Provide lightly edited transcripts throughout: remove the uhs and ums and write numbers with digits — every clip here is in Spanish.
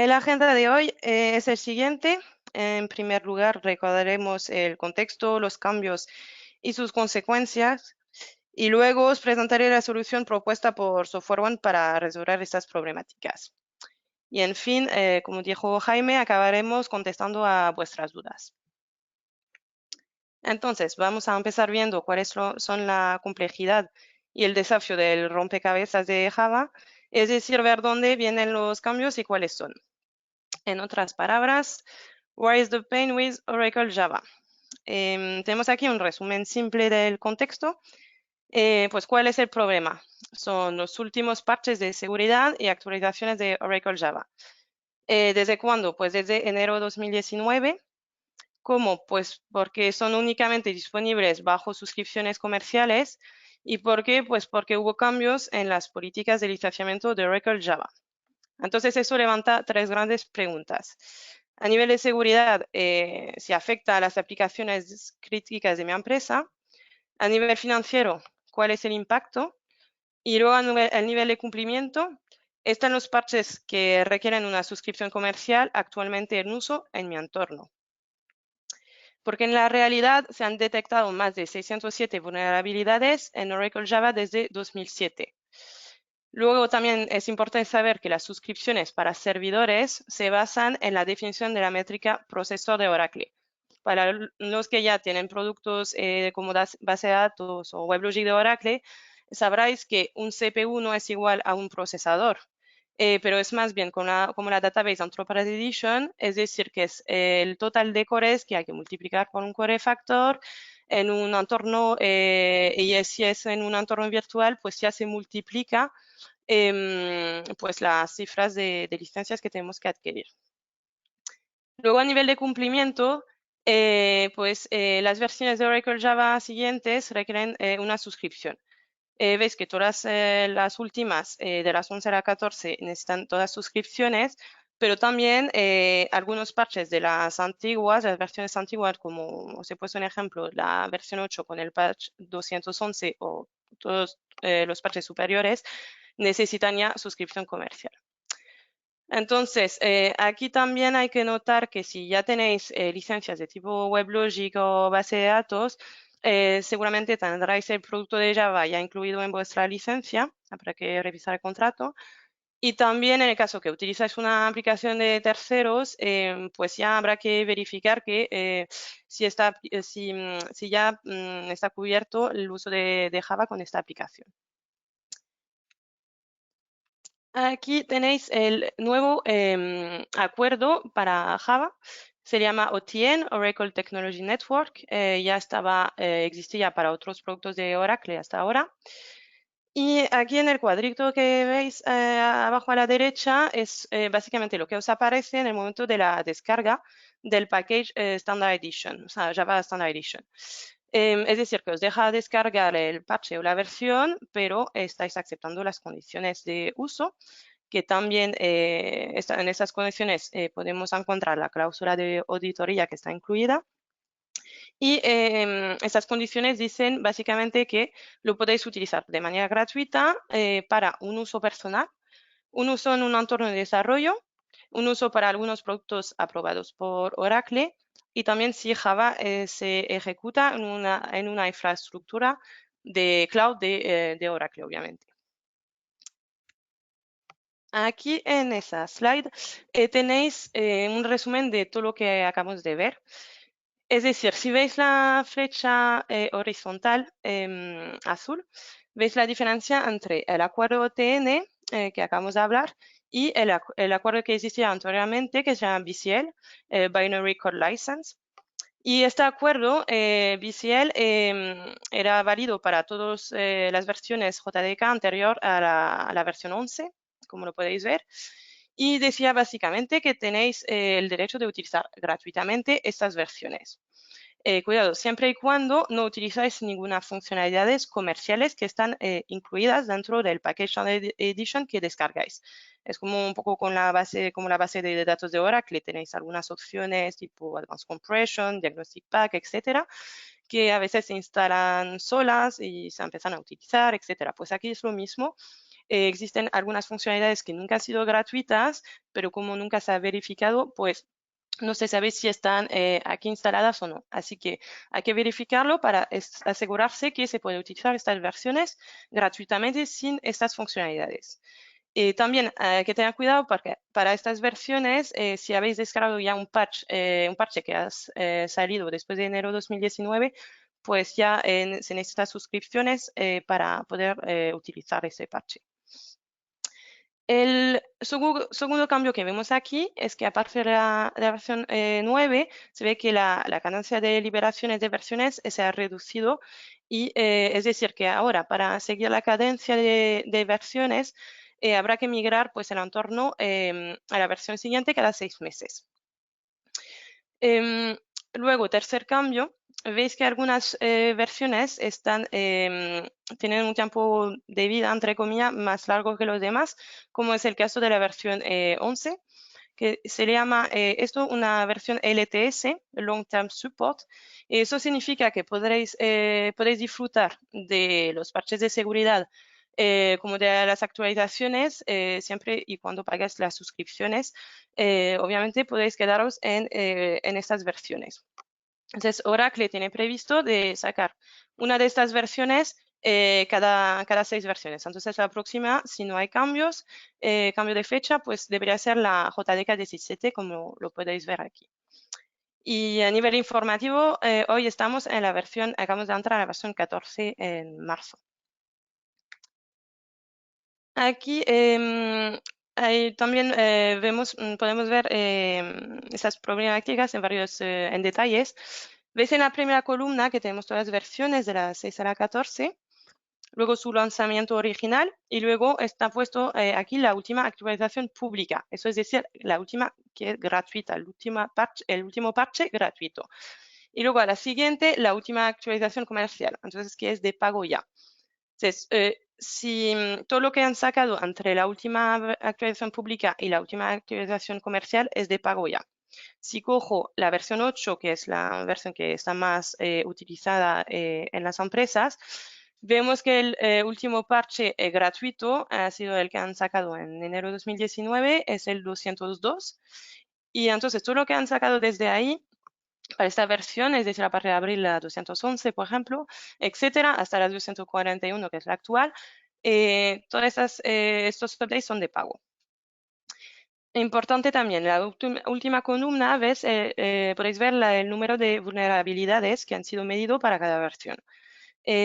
La agenda de hoy es el siguiente. En primer lugar, recordaremos el contexto, los cambios y sus consecuencias. Y luego os presentaré la solución propuesta por SoftwareOne para resolver estas problemáticas. Y en fin, como dijo Jaime, acabaremos contestando a vuestras dudas. Entonces, vamos a empezar viendo cuáles son la complejidad y el desafío del rompecabezas de Java, es decir, ver dónde vienen los cambios y cuáles son. En otras palabras, where is the pain with Oracle Java? Tenemos aquí un resumen simple del contexto. Pues, ¿cuál es el problema? Son los últimos parches de seguridad y actualizaciones de Oracle Java. ¿Desde cuándo? Pues desde enero de 2019. ¿Cómo? Pues porque son únicamente disponibles bajo suscripciones comerciales. ¿Y por qué? Pues porque hubo cambios en las políticas de licenciamiento de Oracle Java. Entonces, eso levanta tres grandes preguntas. A nivel de seguridad, si afecta a las aplicaciones críticas de mi empresa. A nivel financiero, ¿cuál es el impacto? Y luego a nivel de cumplimiento, están los parches que requieren una suscripción comercial actualmente en uso en mi entorno. Porque en la realidad se han detectado más de 607 vulnerabilidades en Oracle Java desde 2007. Luego también es importante saber que las suscripciones para servidores se basan en la definición de la métrica procesor de Oracle. Para los que ya tienen productos como base de datos o WebLogic de Oracle, sabréis que un CPU no es igual a un procesador, pero es más bien como la Database Enterprise Edition, es decir, que es el total de cores que hay que multiplicar por un core factor en un entorno, y si es en un entorno virtual, pues ya se multiplica pues las cifras de licencias que tenemos que adquirir. Luego, a nivel de cumplimiento, las versiones de Oracle Java siguientes requieren una suscripción. Veis que todas las últimas, de las 11 a la 14, necesitan todas suscripciones, pero también algunos parches de las antiguas, las versiones antiguas, como os he puesto un ejemplo, la versión 8 con el patch 211 o todos los parches superiores, necesitan ya suscripción comercial. Entonces, aquí también hay que notar que si ya tenéis licencias de tipo WebLogic o base de datos, seguramente tendráis el producto de Java ya incluido en vuestra licencia, habrá que revisar el contrato. Y también en el caso que utilizáis una aplicación de terceros, pues ya habrá que verificar que si ya está cubierto el uso de Java con esta aplicación. Aquí tenéis el nuevo acuerdo para Java. Se llama OTN, Oracle Technology Network. Existía para otros productos de Oracle hasta ahora. Y aquí en el cuadrito que veis abajo a la derecha es básicamente lo que os aparece en el momento de la descarga del package Standard Edition, o sea, Java Standard Edition. Es decir, que os deja descargar el parche o la versión, pero estáis aceptando las condiciones de uso, que también en esas condiciones podemos encontrar la cláusula de auditoría que está incluida. Y esas condiciones dicen básicamente que lo podéis utilizar de manera gratuita para un uso personal, un uso en un entorno de desarrollo, un uso para algunos productos aprobados por Oracle y también si Java se ejecuta en una infraestructura de cloud de Oracle, obviamente. Aquí en esa slide tenéis un resumen de todo lo que acabamos de ver. Es decir, si veis la flecha horizontal azul, veis la diferencia entre el acuerdo OTN que acabamos de hablar y el acuerdo que existía anteriormente, que se llama BCL, Binary Code License. Y este acuerdo, BCL, era válido para todas las versiones JDK anterior a la versión 11, como lo podéis ver. Y decía básicamente que tenéis el derecho de utilizar gratuitamente estas versiones. Cuidado, siempre y cuando no utilizáis ninguna funcionalidades comerciales que están incluidas dentro del Package Standard Edition que descargáis. Es como un poco como la base de datos de Oracle, tenéis algunas opciones tipo Advanced Compression, Diagnostic Pack, etcétera, que a veces se instalan solas y se empiezan a utilizar, etcétera. Pues aquí es lo mismo. existen algunas funcionalidades que nunca han sido gratuitas, pero como nunca se ha verificado, pues no se sabe si están aquí instaladas o no. Así que hay que verificarlo para asegurarse que se puede utilizar estas versiones gratuitamente sin estas funcionalidades. También hay que tener cuidado porque para estas versiones, si habéis descargado ya un parche que ha salido después de enero 2019, pues ya se necesitan suscripciones para poder utilizar ese parche. El segundo cambio que vemos aquí es que aparte de la versión 9, se ve que la cadencia de liberaciones de versiones se ha reducido y es decir que ahora para seguir la cadencia de versiones habrá que migrar pues el entorno a la versión siguiente cada 6 meses. Luego, tercer cambio, veis que algunas versiones tienen un tiempo de vida, entre comillas, más largo que los demás, como es el caso de la versión 11, que se le llama esto una versión LTS, Long Term Support. Eso significa que podréis disfrutar de los parches de seguridad como de las actualizaciones, siempre y cuando pagues las suscripciones, obviamente podéis quedaros en estas versiones. Entonces, Oracle tiene previsto de sacar una de estas versiones cada 6 versiones. Entonces, la próxima, si no hay cambios, cambio de fecha, pues debería ser la JDK 17, como lo podéis ver aquí. Y a nivel informativo, hoy estamos en la versión, acabamos de entrar a la versión 14 en marzo. Aquí también podemos ver esas problemáticas en detalles. Ves en la primera columna que tenemos todas las versiones de la 6 a la 14, luego su lanzamiento original y luego está puesto aquí la última actualización pública, eso es decir, la última que es gratuita, el último parche gratuito. Y luego a la siguiente, la última actualización comercial, entonces que es de pago ya. Entonces, si todo lo que han sacado entre la última actualización pública y la última actualización comercial es de pago ya. Si cojo la versión 8, que es la versión que está más utilizada en las empresas, vemos que el último parche gratuito ha sido el que han sacado en enero de 2019, es el 202. Y entonces todo lo que han sacado desde ahí para esta versión, es decir, a partir de abril la 211, por ejemplo, etcétera, hasta la 241, que es la actual, todos estos updates son de pago. Importante también, la última columna, podéis ver el número de vulnerabilidades que han sido medido para cada versión.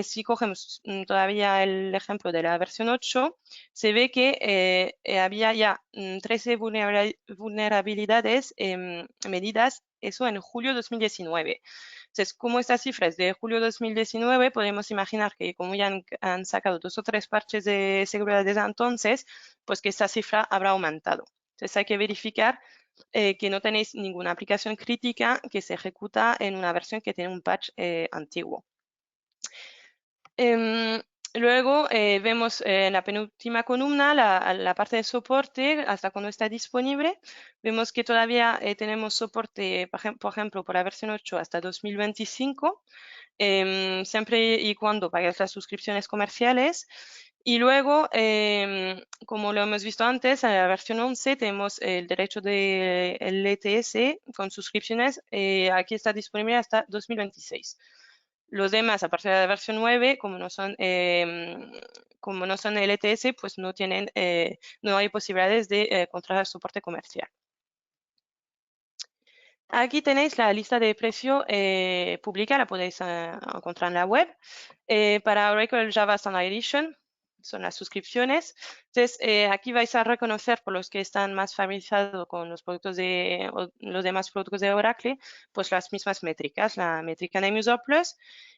Si cogemos todavía el ejemplo de la versión 8, se ve que había ya 13 vulnerabilidades medidas, eso en julio 2019. Entonces, como esta cifra es de julio 2019, podemos imaginar que como ya han sacado 2 o 3 parches de seguridad desde entonces, pues que esta cifra habrá aumentado. Entonces, hay que verificar que no tenéis ninguna aplicación crítica que se ejecuta en una versión que tiene un patch antiguo. Luego vemos en la penúltima columna la parte de soporte hasta cuando está disponible. Vemos que todavía tenemos soporte, por ejemplo, por la versión 8 hasta 2025, siempre y cuando pagues las suscripciones comerciales. Y luego, como lo hemos visto antes, en la versión 11 tenemos el derecho del LTS con suscripciones. Aquí está disponible hasta 2026. Los demás, a partir de la versión 9, como no son LTS, pues no hay posibilidades de contratar soporte comercial. Aquí tenéis la lista de precio pública, la podéis encontrar en la web. Para Oracle Java Standard Edition son las suscripciones. Entonces, aquí vais a reconocer, por los que están más familiarizados con los los demás productos de Oracle, pues las mismas métricas, la métrica Name User Plus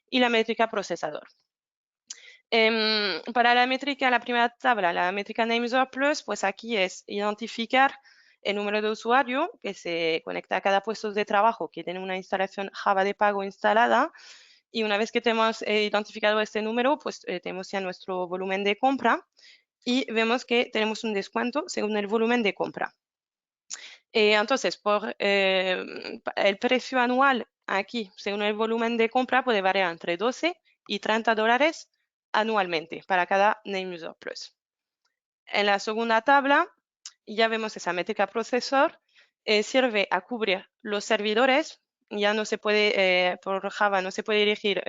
y la métrica procesador. Para la métrica, la primera tabla, la métrica Name User Plus, pues aquí es identificar el número de usuario que se conecta a cada puesto de trabajo que tiene una instalación Java de pago instalada. Y una vez que tenemos identificado este número, pues tenemos ya nuestro volumen de compra y vemos que tenemos un descuento según el volumen de compra. Entonces, por el precio anual aquí, según el volumen de compra, puede variar entre 12 y $30 anualmente para cada Name User Plus. En la segunda tabla ya vemos esa métrica procesor, sirve a cubrir los servidores. Ya no se puede, por Java no se puede elegir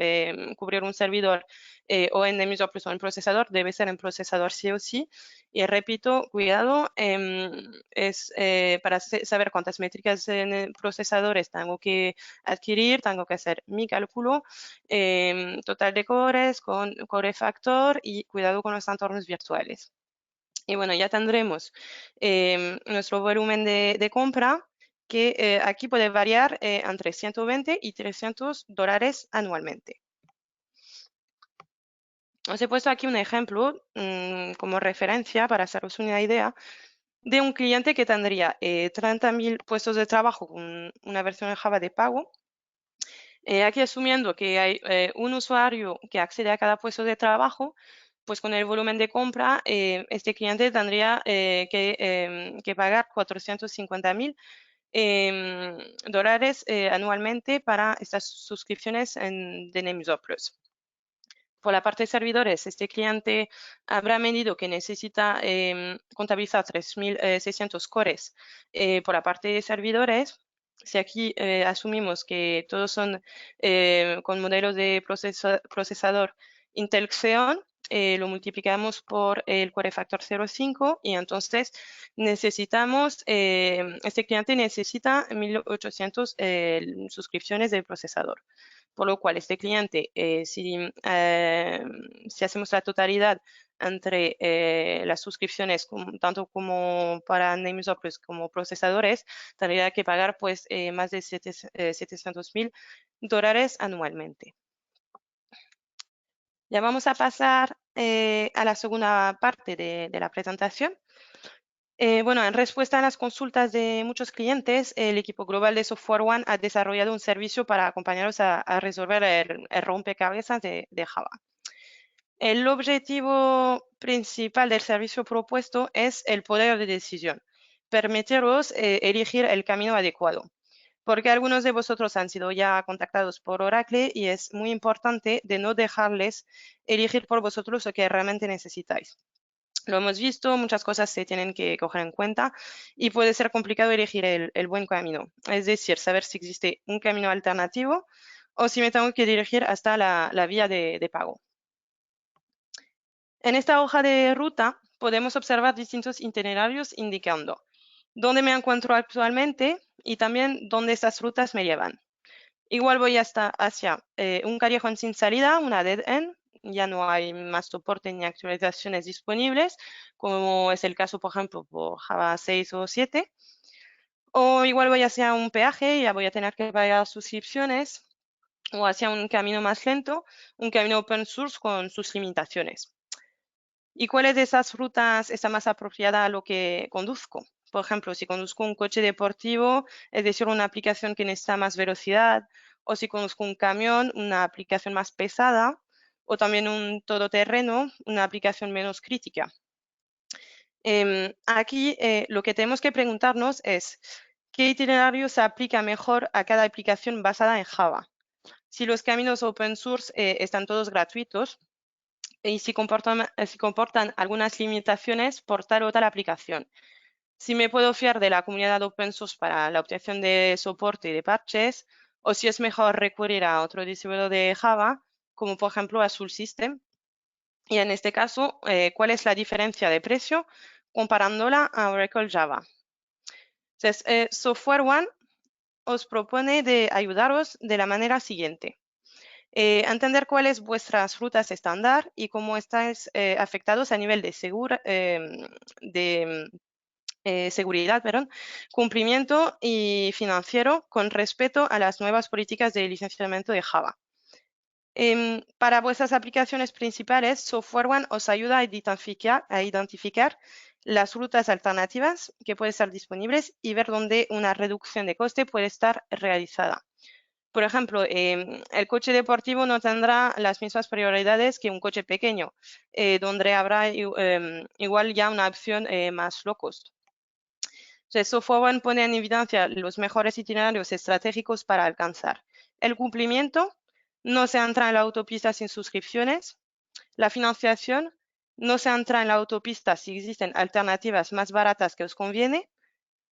cubrir un servidor o en Nmap o en procesador, debe ser en procesador sí o sí. Y repito, cuidado, es para saber cuántas métricas en procesadores tengo que adquirir, tengo que hacer mi cálculo total de cores con core factor y cuidado con los entornos virtuales. Y bueno, ya tendremos nuestro volumen de compra que aquí puede variar entre 120 y $300 anualmente. Os he puesto aquí un ejemplo como referencia para haceros una idea de un cliente que tendría 30.000 puestos de trabajo con una versión de Java de pago. Aquí asumiendo que hay un usuario que accede a cada puesto de trabajo, pues con el volumen de compra, este cliente tendría que pagar 450.000 dólares anualmente para estas suscripciones de Nemzop Plus. Por la parte de servidores, este cliente habrá medido que necesita contabilizar 3.600 cores por la parte de servidores. Si aquí asumimos que todos son con modelos de procesador Intel Xeon, lo multiplicamos por el core factor 0,5 y entonces necesitamos, este cliente necesita 1.800 suscripciones del procesador. Por lo cual, este cliente, si hacemos la totalidad entre las suscripciones, tanto como para Nemzop como procesadores, tendría que pagar pues más de $700.000 anualmente. Ya vamos a pasar a la segunda parte de la presentación. Bueno, en respuesta a las consultas de muchos clientes, el equipo global de Software One ha desarrollado un servicio para acompañarlos a resolver el rompecabezas de Java. El objetivo principal del servicio propuesto es el poder de decisión, permitiros elegir el camino adecuado, porque algunos de vosotros han sido ya contactados por Oracle y es muy importante de no dejarles elegir por vosotros lo que realmente necesitáis. Lo hemos visto, muchas cosas se tienen que coger en cuenta y puede ser complicado elegir el buen camino. Es decir, saber si existe un camino alternativo o si me tengo que dirigir hasta la vía de pago. En esta hoja de ruta podemos observar distintos itinerarios indicando dónde me encuentro actualmente y también dónde estas rutas me llevan. Igual voy hasta hacia un callejón sin salida, una dead end. Ya no hay más soporte ni actualizaciones disponibles, como es el caso, por ejemplo, por Java 6 o 7. O igual voy hacia un peaje, ya voy a tener que pagar suscripciones, o hacia un camino más lento, un camino open source con sus limitaciones. ¿Y cuáles de esas rutas está más apropiada a lo que conduzco? Por ejemplo, si conduzco un coche deportivo, es decir, una aplicación que necesita más velocidad, o si conduzco un camión, una aplicación más pesada, o también un todoterreno, una aplicación menos crítica. Aquí lo que tenemos que preguntarnos es, ¿qué itinerario se aplica mejor a cada aplicación basada en Java? Si los caminos open source están todos gratuitos, y si comportan algunas limitaciones por tal o tal aplicación. Si me puedo fiar de la comunidad open source para la obtención de soporte y de parches, o si es mejor recurrir a otro distribuidor de Java, como por ejemplo Azul System. Y en este caso, ¿cuál es la diferencia de precio comparándola a Oracle Java? Entonces, Software One os propone de ayudaros de la manera siguiente. Entender cuáles vuestras rutas estándar y cómo estáis afectados a nivel de, seguridad, cumplimiento y financiero con respecto a las nuevas políticas de licenciamiento de Java. Para vuestras aplicaciones principales, Software One os ayuda a identificar las rutas alternativas que pueden estar disponibles y ver dónde una reducción de coste puede estar realizada. Por ejemplo, el coche deportivo no tendrá las mismas prioridades que un coche pequeño, donde habrá igual ya una opción más low cost. Entonces, Software One pone en evidencia los mejores itinerarios estratégicos para alcanzar el cumplimiento, no se entra en la autopista sin suscripciones, la financiación no se entra en la autopista si existen alternativas más baratas que os conviene.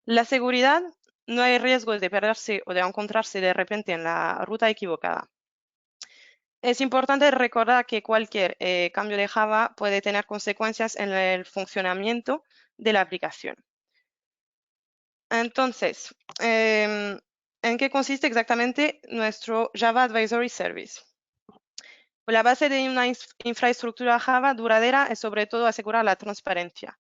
La seguridad, no hay riesgos de perderse o de encontrarse de repente en la ruta equivocada. Es importante recordar que cualquier cambio de Java puede tener consecuencias en el funcionamiento de la aplicación. Entonces, ¿en qué consiste exactamente nuestro Java Advisory Service? La base de una infraestructura Java duradera es sobre todo asegurar la transparencia.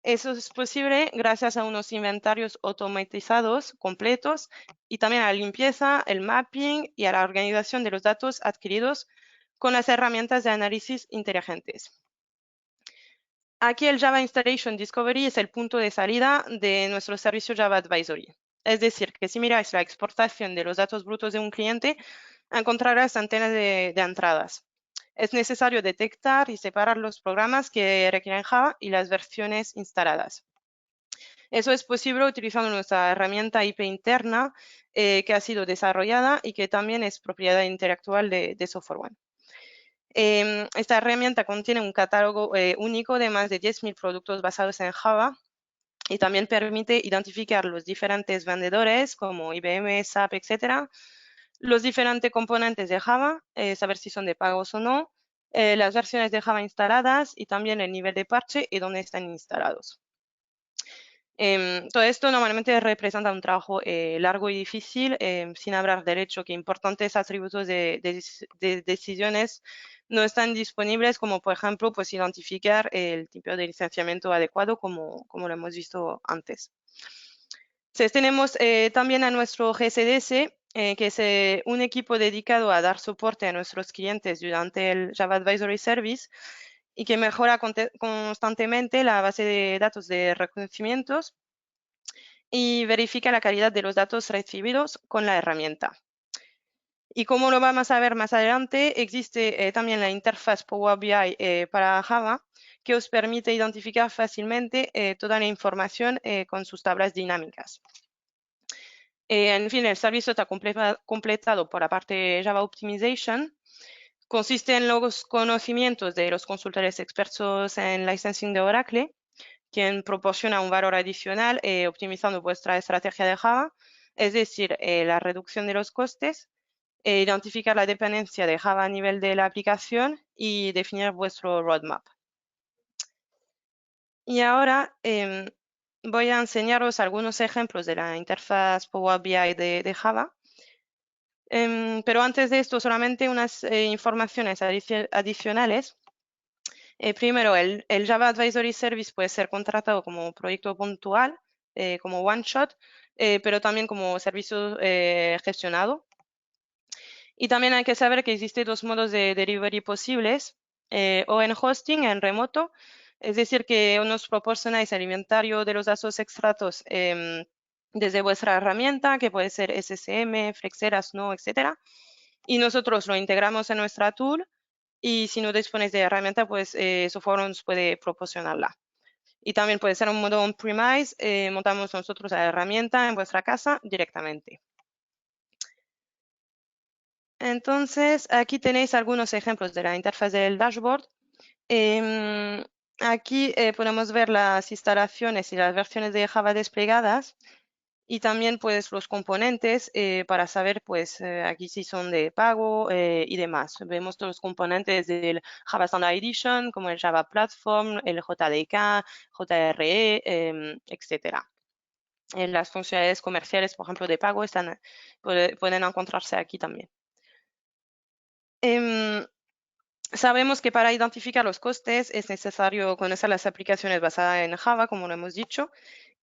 Eso es posible gracias a unos inventarios automatizados completos y también a la limpieza, el mapping y a la organización de los datos adquiridos con las herramientas de análisis inteligentes. Aquí el Java Installation Discovery es el punto de salida de nuestro servicio Java Advisory. Es decir, que si miráis la exportación de los datos brutos de un cliente, encontrarás centenas de entradas. Es necesario detectar y separar los programas que requieren Java y las versiones instaladas. Eso es posible utilizando nuestra herramienta IP interna que ha sido desarrollada y que también es propiedad intelectual de SoftwareOne. Esta herramienta contiene un catálogo único de más de 10.000 productos basados en Java y también permite identificar los diferentes vendedores como IBM, SAP, etc., los diferentes componentes de Java, saber si son de pagos o no, las versiones de Java instaladas y también el nivel de parche y dónde están instalados. Todo esto normalmente representa un trabajo largo y difícil, sin hablar del hecho que importantes atributos de decisiones no están disponibles, como por ejemplo, pues identificar el tipo de licenciamiento adecuado, como lo hemos visto antes. Entonces, tenemos también a nuestro GSDS, que es un equipo dedicado a dar soporte a nuestros clientes durante el Java Advisory Service y que mejora constantemente la base de datos de reconocimientos y verifica la calidad de los datos recibidos con la herramienta. Y como lo vamos a ver más adelante, existe también la interfaz Power BI para Java que os permite identificar fácilmente toda la información con sus tablas dinámicas. En fin, el servicio está completado por la parte de Java Optimization. Consiste en los conocimientos de los consultores expertos en licensing de Oracle, quien proporciona un valor adicional optimizando vuestra estrategia de Java, es decir, la reducción de los costes, identificar la dependencia de Java a nivel de la aplicación y definir vuestro roadmap. Y ahora voy a enseñaros algunos ejemplos de la interfaz Power BI de Java. Pero antes de esto, solamente unas informaciones adicionales. Primero, el Java Advisory Service puede ser contratado como proyecto puntual, como one shot, pero también como servicio gestionado. Y también hay que saber que existen dos modos de delivery posibles, o en hosting, en remoto, es decir, que nos proporcionáis el inventario de los datos extratos desde vuestra herramienta, que puede ser SSM, Flexera, Snow, etc. Y nosotros lo integramos en nuestra tool y si no dispones de herramienta, pues SoftwareOne nos puede proporcionarla. Y también puede ser un modo on-premise, montamos nosotros la herramienta en vuestra casa directamente. Entonces, aquí tenéis algunos ejemplos de la interfaz del dashboard. Aquí podemos ver las instalaciones y las versiones de Java desplegadas y también pues los componentes para saber pues aquí si son de pago y demás. Vemos todos los componentes del Java Standard Edition como el Java Platform, el JDK, JRE, etc. Las funcionalidades comerciales, por ejemplo, de pago pueden encontrarse aquí también. Sabemos que para identificar los costes es necesario conocer las aplicaciones basadas en Java, como lo hemos dicho,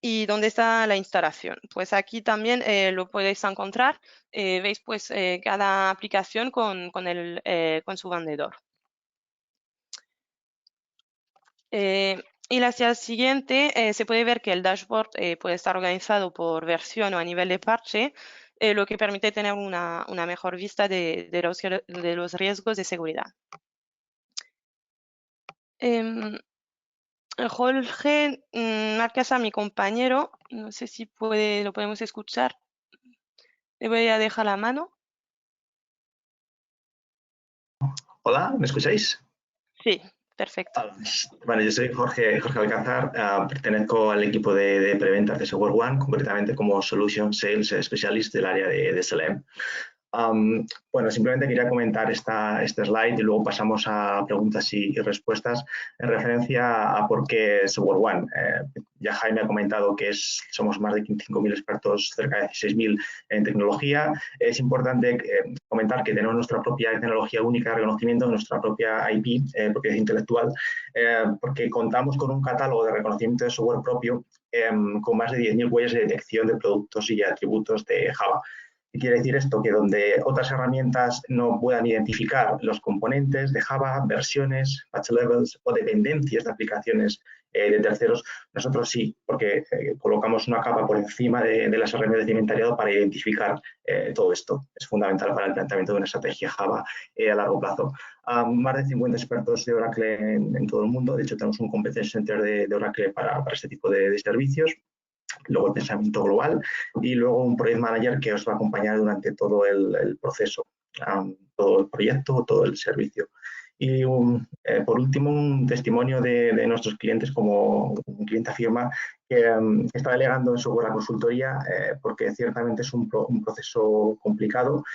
y dónde está la instalación. Pues aquí también lo podéis encontrar. Veis pues cada aplicación con su vendedor. Y hacia el siguiente se puede ver que el dashboard puede estar organizado por versión o a nivel de parche, lo que permite tener una mejor vista de los riesgos de seguridad. Jorge, marcas a mi compañero, no sé si lo podemos escuchar. Le voy a dejar la mano. Hola, ¿me escucháis? Sí, Perfecto. Bueno, yo soy Jorge Alcázar, pertenezco al equipo de preventas de SoftwareOne, concretamente como Solution Sales Specialist del área de SLM. Bueno, simplemente quería comentar este slide y luego pasamos a preguntas y respuestas en referencia a por qué SoftwareOne. Ya Jaime ha comentado que somos más de 25.000 expertos, cerca de 16.000 en tecnología. Es importante comentar que tenemos nuestra propia tecnología única de reconocimiento, nuestra propia IP, propiedad intelectual, porque contamos con un catálogo de reconocimiento de software propio con más de 10.000 huellas de detección de productos y atributos de Java. ¿Qué quiere decir esto? Que donde otras herramientas no puedan identificar los componentes de Java, versiones, patch levels o dependencias de aplicaciones de terceros, nosotros sí, porque colocamos una capa por encima de las herramientas de inventariado para identificar todo esto. Es fundamental para el planteamiento de una estrategia Java a largo plazo. Más de 50 expertos de Oracle en todo el mundo. De hecho, tenemos un Competence Center de Oracle para este tipo de servicios. Luego el pensamiento global y luego un project manager que os va a acompañar durante todo el proceso, todo el proyecto, todo el servicio. Y por último, un testimonio de nuestros clientes, como un cliente afirma que está delegando en software a consultoría porque ciertamente es un proceso complicado,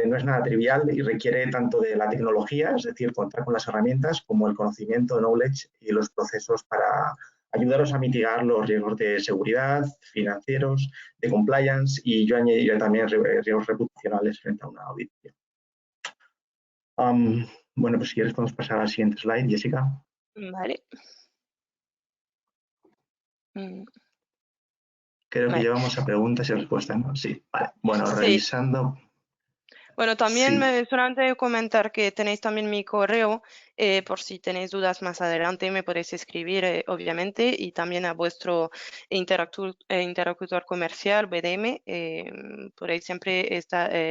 no es nada trivial y requiere tanto de la tecnología, es decir, contar con las herramientas, como el conocimiento, knowledge y los procesos para ayudaros a mitigar los riesgos de seguridad, financieros, de compliance y yo añadiría también riesgos reputacionales frente a una auditoría. Bueno, pues si quieres podemos pasar al siguiente slide, Jessica. Vale. Mm, Creo que vale. llevamos a preguntas y respuestas, ¿no? Sí, vale. Bueno, Sí. revisando. Bueno, también Sí, solamente comentar que tenéis también mi correo, por si tenéis dudas más adelante me podéis escribir, obviamente, y también a vuestro interlocutor comercial, BDM, podéis siempre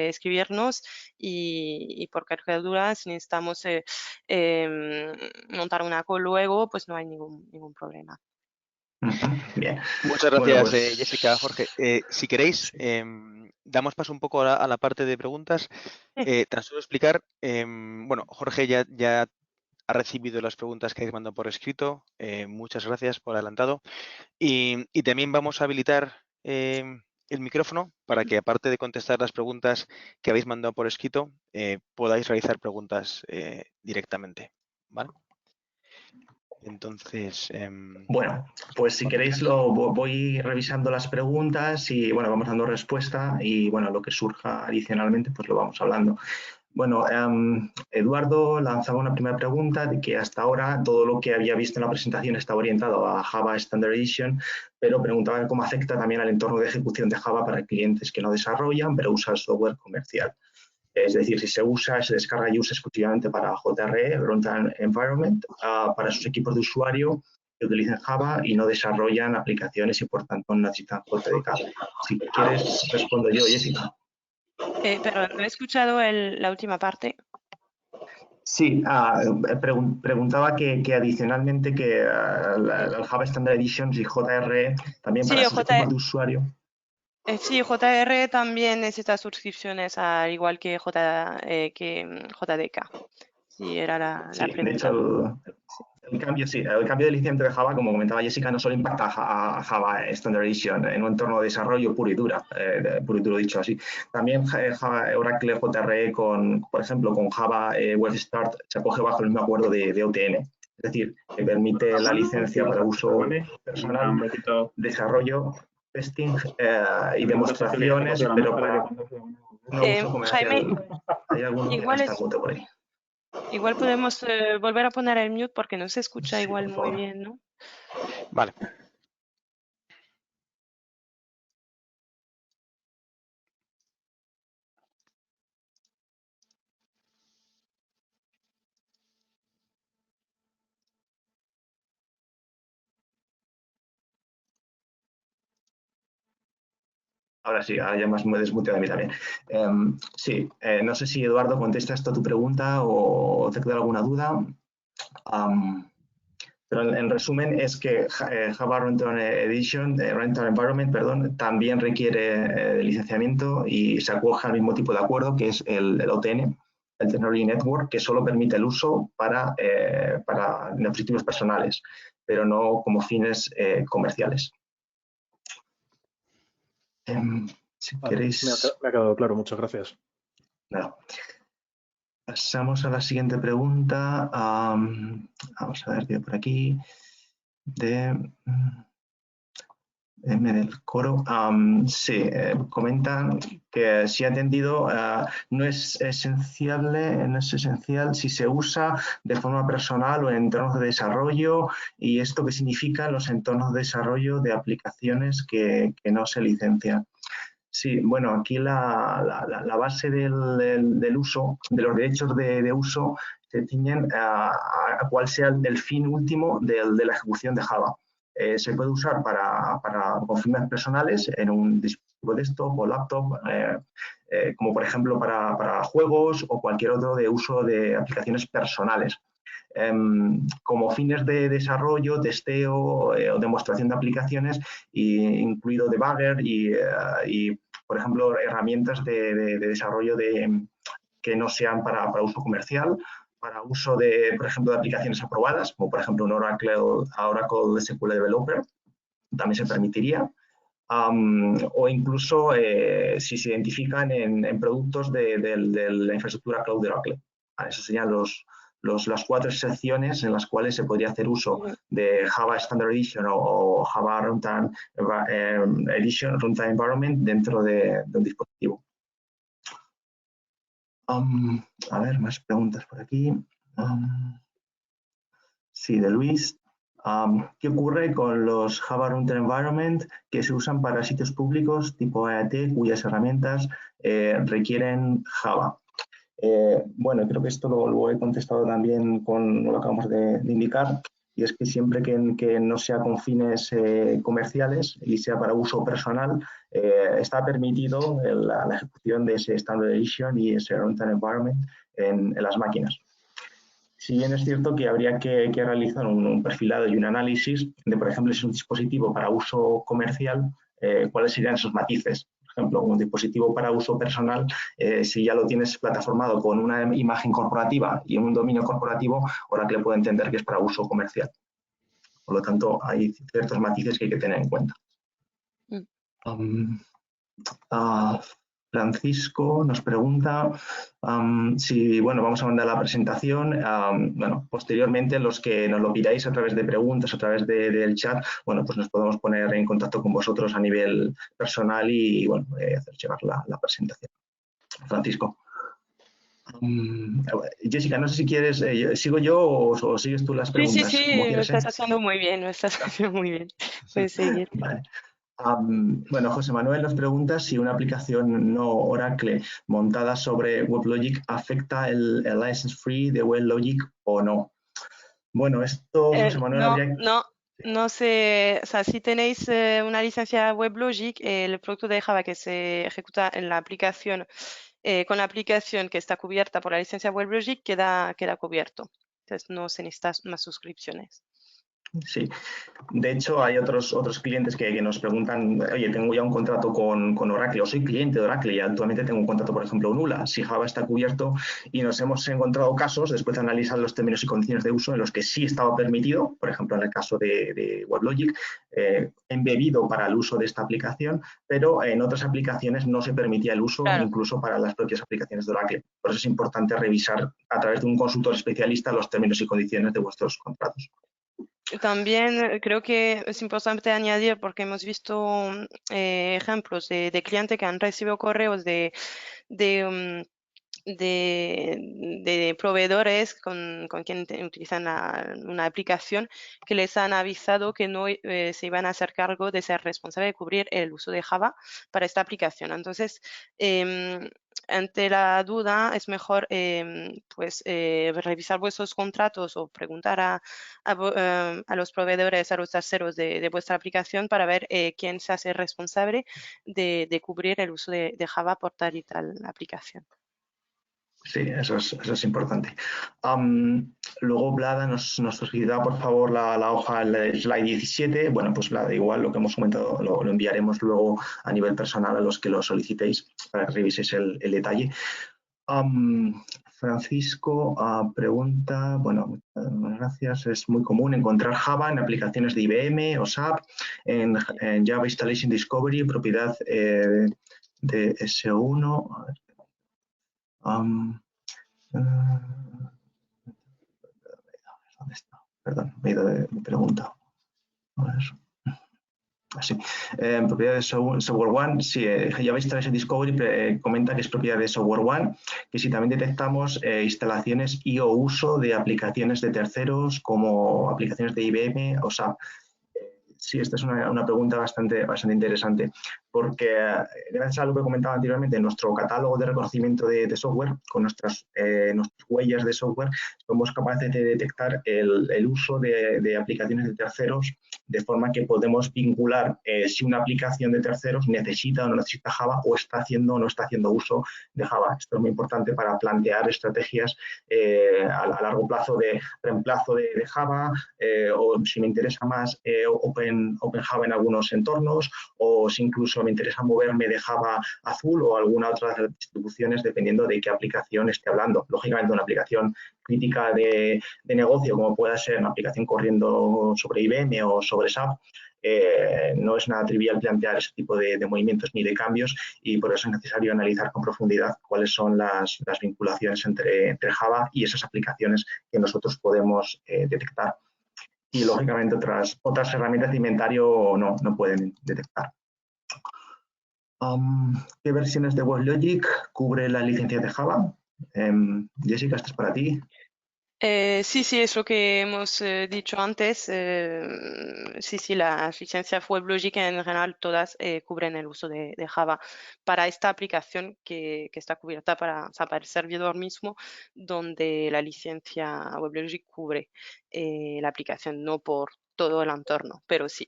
escribirnos y por cualquier duda, si necesitamos montar una call luego, pues no hay ningún problema. bien. Muchas Bueno, gracias, pues Jessica, Jorge. Si queréis, damos paso un poco a la parte de preguntas. Tan solo explicar, bueno, Jorge ya ha recibido las preguntas que habéis mandado por escrito. Muchas gracias por adelantado. Y también vamos a habilitar el micrófono para que, aparte de contestar las preguntas que habéis mandado por escrito, podáis realizar preguntas directamente. ¿Vale? Entonces, bueno, pues si queréis voy revisando las preguntas y bueno, vamos dando respuesta y bueno, lo que surja adicionalmente pues lo vamos hablando. Bueno, Eduardo lanzaba una primera pregunta de que hasta ahora todo lo que había visto en la presentación estaba orientado a Java Standard Edition, pero preguntaba cómo afecta también al entorno de ejecución de Java para clientes que no desarrollan, pero usan software comercial. Es decir, si se descarga y usa exclusivamente para JRE, Runtime Environment, para sus equipos de usuario que utilizan Java y no desarrollan aplicaciones y por tanto no necesitan JDK. Si quieres, respondo yo, Jessica. Pero no he escuchado la última parte. Sí, preguntaba que adicionalmente que el Java Standard Edition y JRE también Sí, para sus equipos de usuario. Sí, JR también necesita suscripciones, al igual que JDK. Sí, era la Sí, de pregunta. hecho el cambio de licencia de Java, como comentaba Jessica, no solo impacta a Java Standard Edition en un entorno de desarrollo puro y duro dicho así. También Oracle JRE, por ejemplo, con Java Web Start se acoge bajo el mismo acuerdo de OTN. Es decir, que permite la licencia para uso personal, desarrollo, testing y demostraciones, pero para no uso Jaime, comercial. Hay alguno que igual, está muto por ahí. igual podemos volver a poner el mute porque no se escucha Sí, igual por muy favor. bien, ¿no? vale. Ahora sí, ahora ya me he desmuteado a mí también. Sí, no sé si Eduardo contesta esto a tu pregunta o te queda alguna duda. Pero en resumen es que Java Runtime Edition, Runtime Environment, perdón, también requiere licenciamiento y se acoge al mismo tipo de acuerdo que es el OTN. el Technology Network, que solo permite el uso para objetivos personales, pero no como fines comerciales. Si queréis... Me ha quedado claro, muchas gracias. Nada. Pasamos a la siguiente pregunta. Vamos a ver, por aquí. De M del Coro. Sí, comentan que si ha entendido, no es esencial si se usa de forma personal o en entornos de desarrollo, y esto qué significa en los entornos de desarrollo de aplicaciones que no se licencian. Sí, bueno, aquí la base del uso, de los derechos de uso, se ciñen a cuál sea el fin último de la ejecución de Java. Se puede usar con fines personales en un dispositivo desktop o laptop, como por ejemplo para juegos o cualquier otro de uso de aplicaciones personales. Como fines de desarrollo, testeo o demostración de aplicaciones, incluido debugger y, por ejemplo, herramientas de desarrollo que no sean para uso comercial, para uso por ejemplo, de aplicaciones aprobadas, como por ejemplo un Oracle SQL Developer, también se permitiría. O incluso si se identifican en productos de la infraestructura cloud de Oracle. Esos serían las 4 secciones en las cuales se podría hacer uso de Java Standard Edition o Java Runtime Edition, Runtime Environment dentro de un dispositivo. A ver, más preguntas por aquí. Sí, de Luis. ¿Qué ocurre con los Java Runtime Environment que se usan para sitios públicos tipo IoT cuyas herramientas requieren Java? Bueno, creo que esto lo he contestado también con lo que acabamos de indicar, y es que siempre que no sea con fines comerciales y sea para uso personal, está permitido la ejecución de ese Standard Edition y ese Runtime Environment en las máquinas. Si bien es cierto que habría que realizar un perfilado y un análisis de, por ejemplo, si es un dispositivo para uso comercial, cuáles serían esos matices. Por ejemplo, un dispositivo para uso personal, si ya lo tienes plataformado con una imagen corporativa y un dominio corporativo, Oracle puede entender que es para uso comercial. Por lo tanto, hay ciertos matices que hay que tener en cuenta. Francisco nos pregunta si, bueno, vamos a mandar la presentación. Bueno, posteriormente, los que nos lo pidáis a través de preguntas, a través del chat, bueno, pues nos podemos poner en contacto con vosotros a nivel personal y, bueno, hacer llegar la presentación. Francisco. Jessica, no sé si quieres, ¿sigo yo o sigues tú las preguntas? Sí, lo estás haciendo muy bien, lo estás haciendo muy bien. Puedes seguir. Vale. Bueno, José Manuel nos pregunta si una aplicación no Oracle montada sobre WebLogic afecta el license free de WebLogic o no. Bueno, esto, José Manuel, no sé, o sea, si tenéis una licencia WebLogic, el producto de Java que se ejecuta en la aplicación, con la aplicación que está cubierta por la licencia WebLogic, queda cubierto. Entonces no se necesitan más suscripciones. Sí, de hecho hay otros clientes que nos preguntan, oye, tengo ya un contrato con Oracle o soy cliente de Oracle y actualmente tengo un contrato, por ejemplo, en ULA, si Java está cubierto, y nos hemos encontrado casos, después de analizar los términos y condiciones de uso, en los que sí estaba permitido, por ejemplo, en el caso de WebLogic, embebido para el uso de esta aplicación, pero en otras aplicaciones no se permitía el uso, claro, incluso para las propias aplicaciones de Oracle. Por eso es importante revisar a través de un consultor especialista los términos y condiciones de vuestros contratos. También creo que es importante añadir, porque hemos visto ejemplos de clientes que han recibido correos de proveedores con quien utilizan una aplicación, que les han avisado que no se iban a hacer cargo de ser responsable de cubrir el uso de Java para esta aplicación. Entonces, ante la duda es mejor revisar vuestros contratos o preguntar a los proveedores, a los terceros de vuestra aplicación, para ver quién se hace responsable de cubrir el uso de Java por tal y tal aplicación. Sí, eso es importante. Luego Vlada nos solicita, por favor, la hoja, el slide 17. Bueno, pues Vlada, igual lo que hemos comentado lo enviaremos luego a nivel personal a los que lo solicitéis para que reviséis el detalle. Francisco pregunta, bueno, muchas gracias, es muy común encontrar Java en aplicaciones de IBM o SAP, en Java Installation Discovery, propiedad de S1. A ver, ¿dónde está? Perdón, me he ido de pregunta. A ver. Así. Propiedad de Software One, sí, Java Installation Discovery comenta que es propiedad de Software One, que si también detectamos instalaciones y o uso de aplicaciones de terceros como aplicaciones de IBM o SAP. Sí, esta es una pregunta bastante interesante, porque gracias a lo que comentaba anteriormente, en nuestro catálogo de reconocimiento de software, con nuestras huellas de software, somos capaces de detectar el uso de aplicaciones de terceros, de forma que podemos vincular si una aplicación de terceros necesita o no necesita Java o está haciendo o no está haciendo uso de Java. Esto es muy importante para plantear estrategias a largo plazo de reemplazo de Java, o si me interesa más Open Java en algunos entornos, o si incluso me interesa moverme de Java azul o alguna otra distribuciones dependiendo de qué aplicación esté hablando. Lógicamente una aplicación crítica de negocio como pueda ser una aplicación corriendo sobre IBM o sobre SAP, no es nada trivial plantear ese tipo de movimientos ni de cambios, y por eso es necesario analizar con profundidad cuáles son las vinculaciones entre Java y esas aplicaciones que nosotros podemos detectar. Y lógicamente otras herramientas de inventario no pueden detectar. ¿Qué versiones de WebLogic cubre la licencia de Java? Jessica, esto es para ti. Sí, es lo que hemos dicho antes. Sí, las licencias WebLogic en general todas cubren el uso de Java para esta aplicación que está cubierta para el servidor mismo, donde la licencia WebLogic cubre la aplicación, no por todo el entorno, pero sí.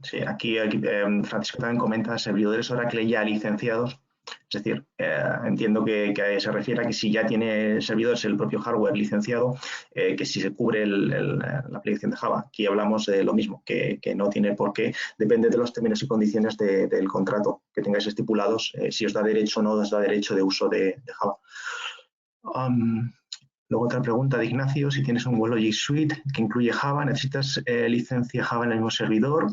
Sí, aquí Francisco también comenta servidores Oracle ya licenciados. Es decir, entiendo que se refiere a que si ya tiene servidores el propio hardware licenciado, que si se cubre la aplicación de Java. Aquí hablamos de lo mismo, que no tiene por qué, depende de los términos y condiciones del contrato que tengáis estipulados, si os da derecho o no os da derecho de uso de Java. Luego otra pregunta de Ignacio, si tienes un WebLogic Suite que incluye Java, ¿necesitas licencia Java en el mismo servidor?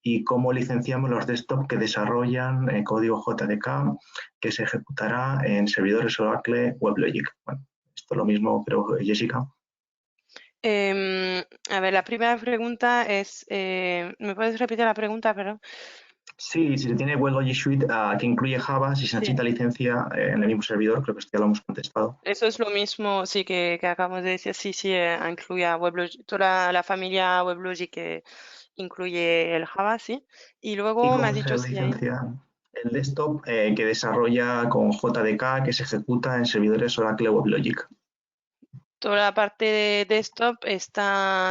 ¿Y cómo licenciamos los desktop que desarrollan código JDK que se ejecutará en servidores Oracle WebLogic? Bueno, esto es lo mismo, pero Jessica. A ver, la primera pregunta es, ¿me puedes repetir la pregunta, perdón? Sí, si se tiene WebLogic Suite que incluye Java, si se necesita licencia en el mismo servidor, creo que esto ya lo hemos contestado. Eso es lo mismo, sí, que acabamos de decir, sí, incluye a WebLogic, toda la familia WebLogic que incluye el Java, sí. Y ¿Y luego me cómo has dicho se si hay licencia el desktop que desarrolla con JDK que se ejecuta en servidores Oracle WebLogic? toda la parte de desktop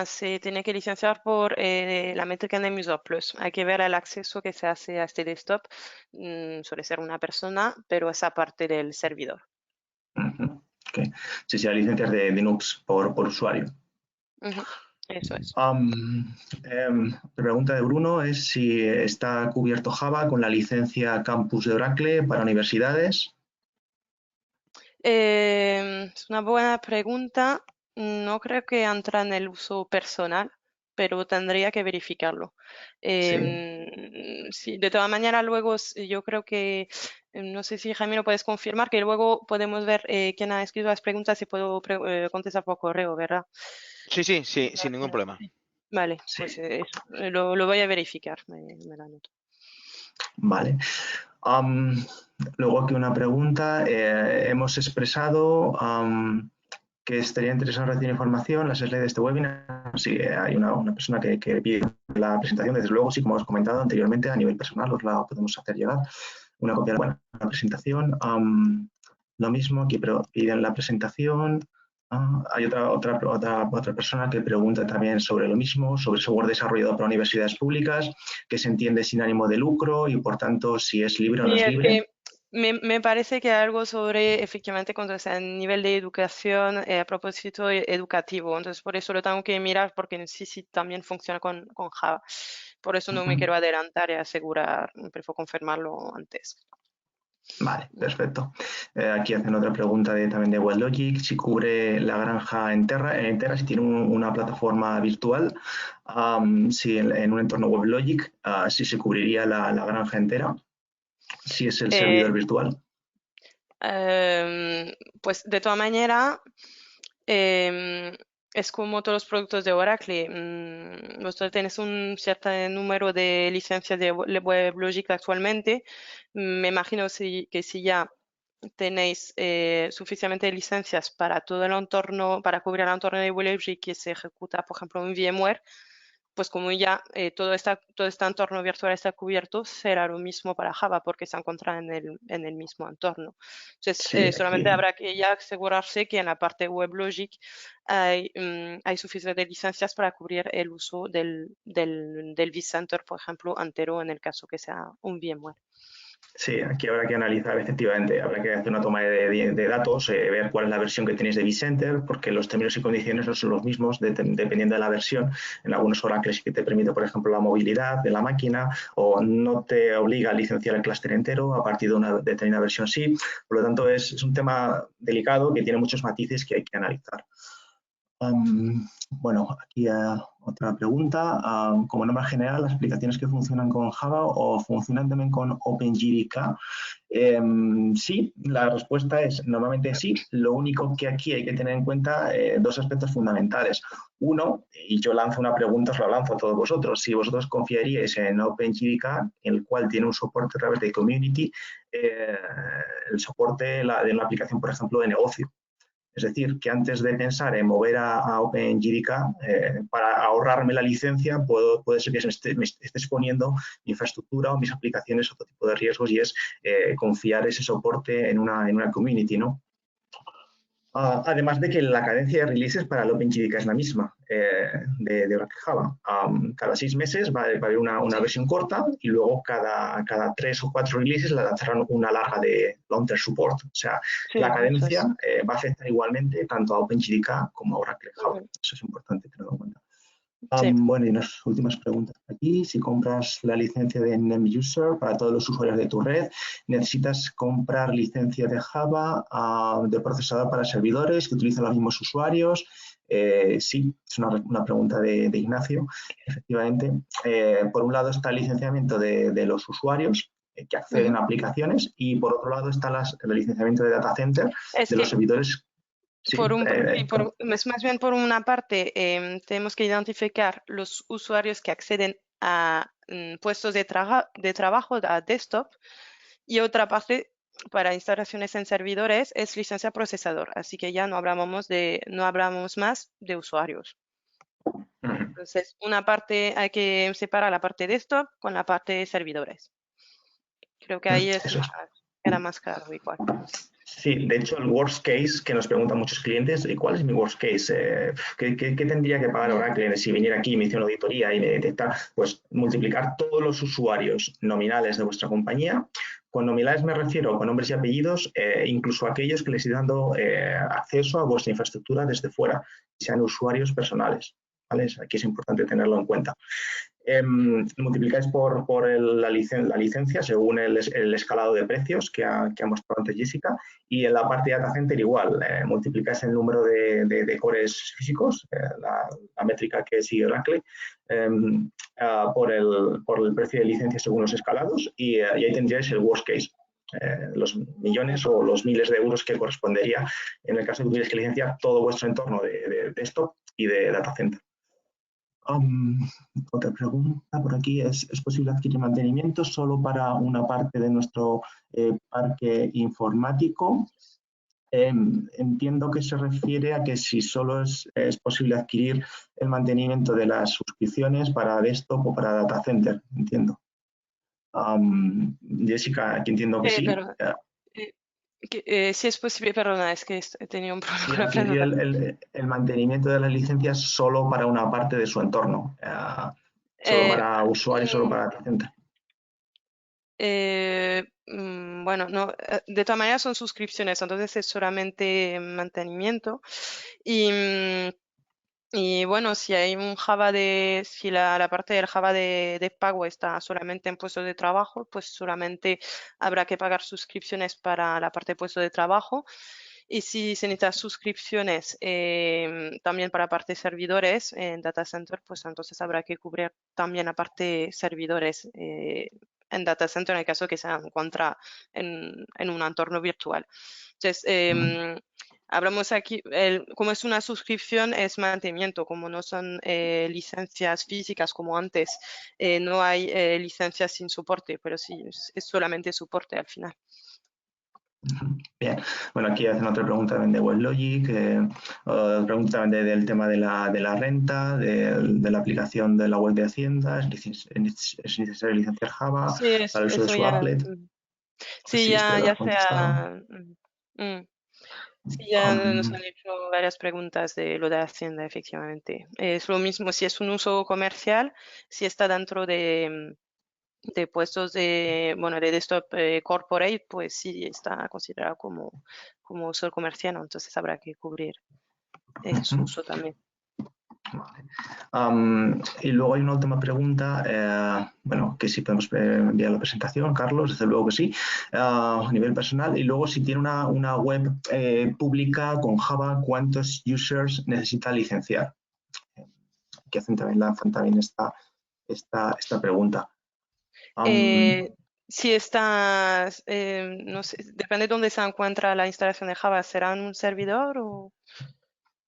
se tiene que licenciar por la métrica de User Plus. Hay que ver el acceso que se hace a este desktop. Suele ser una persona, pero esa parte del servidor. Okay. Sí, las licencias de Linux por usuario. Eso es. La pregunta de Bruno es si está cubierto Java con la licencia Campus de Oracle para universidades. Es una buena pregunta. No creo que entra en el uso personal, pero tendría que verificarlo. Sí, de todas maneras, luego yo creo que, no sé si Jaime lo puedes confirmar, que luego podemos ver quién ha escrito las preguntas y puedo contestar por correo, ¿verdad? Sí, sin ningún problema. Vale, Sí. pues lo voy a verificar, me la anoto. Vale. Luego aquí una pregunta. Hemos expresado que estaría interesado en recibir información, las slides de este webinar. Sí, hay una persona que pide la presentación, desde luego, sí, como hemos comentado anteriormente, a nivel personal os la podemos hacer llegar. Una copia de la presentación. Lo mismo, aquí piden la presentación. Hay otra persona que pregunta también sobre lo mismo, sobre software desarrollado para universidades públicas, que se entiende sin ánimo de lucro y, por tanto, si es libre o no Sí, es es libre. que me parece que algo sobre, efectivamente, cuando está en nivel de educación, a propósito educativo. Entonces, por eso lo tengo que mirar, porque sí también funciona con Java. Por eso no me quiero adelantar y asegurar, prefiero confirmarlo antes. Vale, perfecto. Aquí hacen otra pregunta también de WebLogic. Si cubre la granja entera, si tiene una plataforma virtual, si en un entorno WebLogic, si se cubriría la granja entera, si es el servidor Eh, virtual. Pues de todas maneras, em, es como todos los productos de Oracle. Vosotros tenéis un cierto número de licencias de WebLogic actualmente. Me imagino que si ya tenéis suficiente licencias para todo el entorno, para cubrir el entorno de WebLogic que se ejecuta, por ejemplo, en VMware, pues como ya todo este entorno virtual está cubierto, será lo mismo para Java porque se encuentra en el mismo entorno. Entonces, Sí, solamente aquí. habrá que ya asegurarse que en la parte WebLogic hay suficientes licencias para cubrir el uso del vCenter, por ejemplo, entero en el caso que sea un VMware. Sí, aquí habrá que analizar efectivamente, habrá que hacer una toma de datos, ver cuál es la versión que tenéis de vCenter, porque los términos y condiciones no son los mismos dependiendo de la versión. En algunos Oracle sí que te permite, por ejemplo, la movilidad de la máquina o no te obliga a licenciar el clúster entero, a partir de una determinada versión sí. Por lo tanto, es un tema delicado que tiene muchos matices que hay que analizar. Bueno, aquí otra pregunta. Como norma general, las aplicaciones que funcionan con Java o funcionan también con OpenJDK. Sí, la respuesta es normalmente sí. Lo único que aquí hay que tener en cuenta dos aspectos fundamentales. Uno, y yo lanzo una pregunta, os la lanzo a todos vosotros. Si vosotros confiaríais en OpenJDK, el cual tiene un soporte a través de Community, el soporte de una aplicación, por ejemplo, de negocio. Es decir, que antes de pensar en mover a OpenJDK, para ahorrarme la licencia, puede ser que me esté exponiendo mi infraestructura o mis aplicaciones a otro tipo de riesgos y es confiar ese soporte en una community, ¿no? Además de que la cadencia de releases para el OpenJDK es la misma de Oracle Java. Cada 6 meses va a haber una versión corta y luego cada 3 o 4 releases la lanzarán una larga de long-term support. O sea, Sí, la eso cadencia es. va a afectar igualmente tanto a OpenJDK como a Oracle Java. Ujú. Eso es importante tenerlo en cuenta. Sí. Bueno, y unas últimas preguntas aquí. Si compras la licencia de NemUser para todos los usuarios de tu red, ¿necesitas comprar licencia de Java de procesador para servidores que utilizan los mismos usuarios? Sí, es una pregunta de Ignacio. Efectivamente, por un lado está el licenciamiento de los usuarios que acceden Ujú. a aplicaciones y por otro lado está el licenciamiento de data center Es de los que servidores. Sí, sí, es más bien por una parte, tenemos que identificar los usuarios que acceden a puestos de trabajo, a desktop, y otra parte, para instalaciones en servidores, es licencia procesador. Así que ya no hablamos más de usuarios. Entonces, una parte hay que separar la parte desktop con la parte de servidores. Creo que ahí eso es. era más claro igual. Sí, de hecho, el worst case que nos preguntan muchos clientes, ¿y cuál es mi worst case? ¿Qué tendría que pagar Oracle si viniera aquí y me hiciera una auditoría y me detecta? Pues multiplicar todos los usuarios nominales de vuestra compañía. Con nominales me refiero con nombres y apellidos, incluso aquellos que les estéis dando acceso a vuestra infraestructura desde fuera, sean usuarios personales. ¿Vale? Aquí es importante tenerlo en cuenta. Multiplicáis por la licencia según el escalado de precios que ha mostrado antes Jessica y en la parte de data center igual, multiplicáis el número de cores físicos, la métrica que sigue Oracle, por el precio de licencia según los escalados y ahí tendríais el worst case. Los millones o los miles de euros que correspondería en el caso de que tuvierais que licenciar todo vuestro entorno de desktop y de data center. Otra pregunta por aquí ¿es posible adquirir mantenimiento solo para una parte de nuestro parque informático? Entiendo que se refiere a que si solo es posible adquirir el mantenimiento de las suscripciones para desktop o para data center, entiendo. Jessica, aquí entiendo que sí. Pero si es posible, perdona, es que he tenido un problema Sí, con la adquirir pregunta. el mantenimiento de las licencias solo para una parte de su entorno, solo Eh, para usuarios, solo mm, para data center. bueno, no, de todas maneras son suscripciones, entonces es solamente mantenimiento. Y Y bueno, si hay un Java si la parte del Java de pago está solamente en puestos de trabajo, pues solamente habrá que pagar suscripciones para la parte de puesto de trabajo. Y si se necesitan suscripciones también para parte de servidores en data center, pues entonces habrá que cubrir también la parte servidores en data center en el caso que se encuentra en un entorno virtual. Entonces, hablamos aquí, como es una suscripción, es mantenimiento, como no son licencias físicas como antes, no hay licencias sin soporte, pero sí, es solamente soporte al final. Bien, bueno, aquí hacen otra pregunta también de WebLogic, pregunta también del tema de la renta, de la aplicación de la web de Hacienda, es necesario licenciar Java Sí, para el uso de eso su ya, applet. Pues sí, sí, esto ya lo ya has contestado. sí, ya nos Um, han hecho varias preguntas de lo de Hacienda, efectivamente. Es lo mismo si es un uso comercial, si está dentro de puestos bueno, de desktop corporate, pues sí está considerado como uso comercial, ¿no? Entonces habrá que cubrir su uso también. Y luego hay una última pregunta, bueno, que si podemos enviar la presentación, Carlos, desde luego que sí, a nivel personal. Y luego si tiene una web pública con Java, ¿cuántos users necesita licenciar? Que hacen también, lanzan también esta pregunta. Si está, no sé, depende de dónde se encuentra la instalación de Java, ¿será en un servidor o...?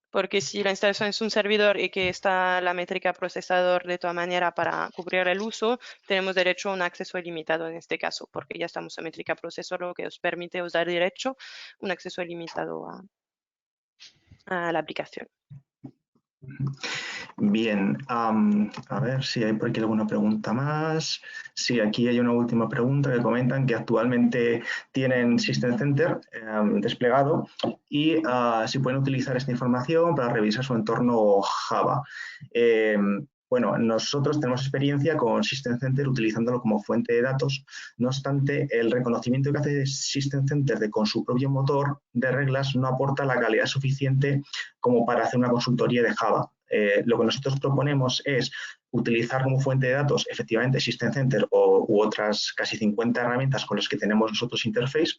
Porque si la instalación es un servidor y que está la métrica procesador de toda manera para cubrir el uso, tenemos derecho a un acceso ilimitado en este caso, porque ya estamos en métrica procesador, lo que os permite os dar derecho a un acceso ilimitado a la aplicación. Bien, a ver si hay por aquí alguna pregunta más. Sí, aquí hay una última pregunta que comentan que actualmente tienen System Center desplegado y si pueden utilizar esta información para revisar su entorno Java. Bueno, nosotros tenemos experiencia con System Center utilizándolo como fuente de datos. No obstante, el reconocimiento que hace System Center con su propio motor de reglas no aporta la calidad suficiente como para hacer una consultoría de Java. Lo que nosotros proponemos es utilizar como fuente de datos efectivamente System Center u otras casi 50 herramientas con las que tenemos nosotros interface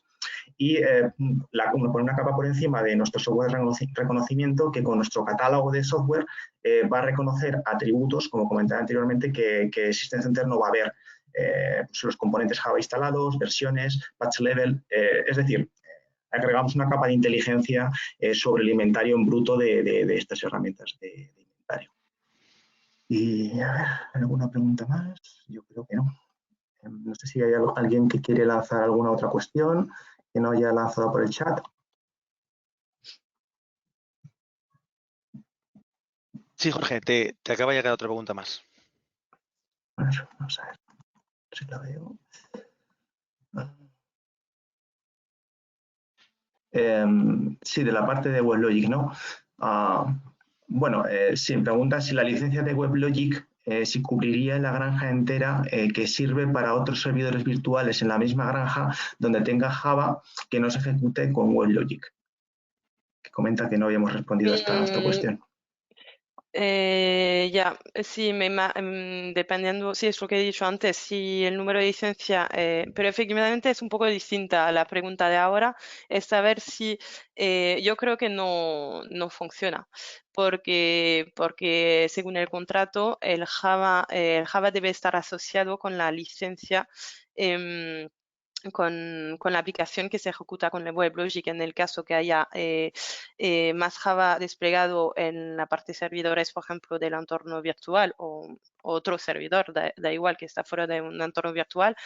y poner una capa por encima de nuestro software de reconocimiento que con nuestro catálogo de software va a reconocer atributos, como comentaba anteriormente, que System Center no va a ver. Pues los componentes Java instalados, versiones, patch level, es decir, agregamos una capa de inteligencia sobre el inventario en bruto de estas herramientas de inventario. Y a ver, ¿alguna pregunta más? Yo creo que no. No sé si hay alguien que quiere lanzar alguna otra cuestión que no haya lanzado por el chat. Sí, Jorge, te acaba de llegar otra pregunta más. A ver, vamos a ver si la veo. Sí, de la parte de WebLogic, ¿no? Bueno, sí, pregunta si la licencia de WebLogic si cubriría la granja entera que sirve para otros servidores virtuales en la misma granja donde tenga Java que no se ejecute con WebLogic. Que comenta que no habíamos respondido a esta cuestión. Sí, dependiendo, sí, es lo que he dicho antes, si el número de licencia, pero efectivamente es un poco distinta a la pregunta de ahora, es saber si yo creo que no funciona, porque según el contrato, el Java debe estar asociado con la licencia. Con la aplicación que se ejecuta con el WebLogic en el caso que haya más Java desplegado en la parte de servidores, por ejemplo, del entorno virtual o otro servidor, da igual que está fuera de un entorno virtual,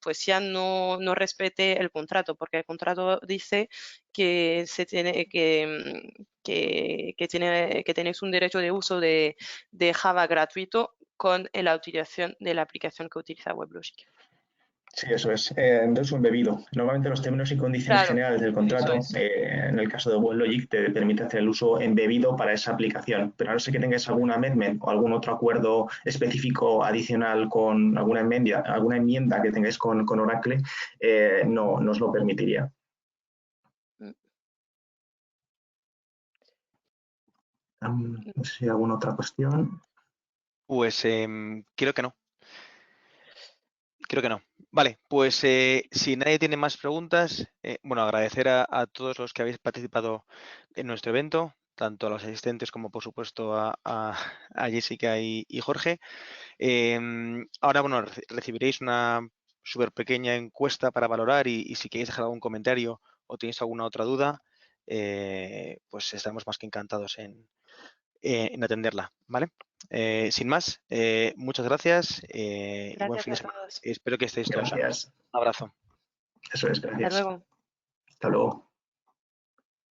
pues ya no respete el contrato, porque el contrato dice que se tiene que tenéis un derecho de uso de Java gratuito con la utilización de la aplicación que utiliza WebLogic. Sí, eso es. Entonces, un bebido. Normalmente los términos y condiciones Claro, generales del eso contrato, es. en el caso de WebLogic, te permite hacer el uso embebido para esa aplicación. Pero a no ser que tengas algún amendment o algún otro acuerdo específico adicional con alguna enmienda que tengáis con Oracle, no os lo permitiría. No sé si hay alguna otra cuestión. Pues creo que no. Creo que no. Vale, pues si nadie tiene más preguntas, bueno, agradecer a todos los que habéis participado en nuestro evento, tanto a los asistentes como por supuesto a Jessica y Jorge. Ahora, bueno, recibiréis una súper pequeña encuesta para valorar y si queréis dejar algún comentario o tenéis alguna otra duda, pues estaremos más que encantados en atenderla, ¿vale? Sin más, muchas gracias y buen Gracias fin de a semana. todos. Espero que estéis todos sanos. Gracias. Un abrazo. Eso es, Hasta gracias. luego. Hasta luego.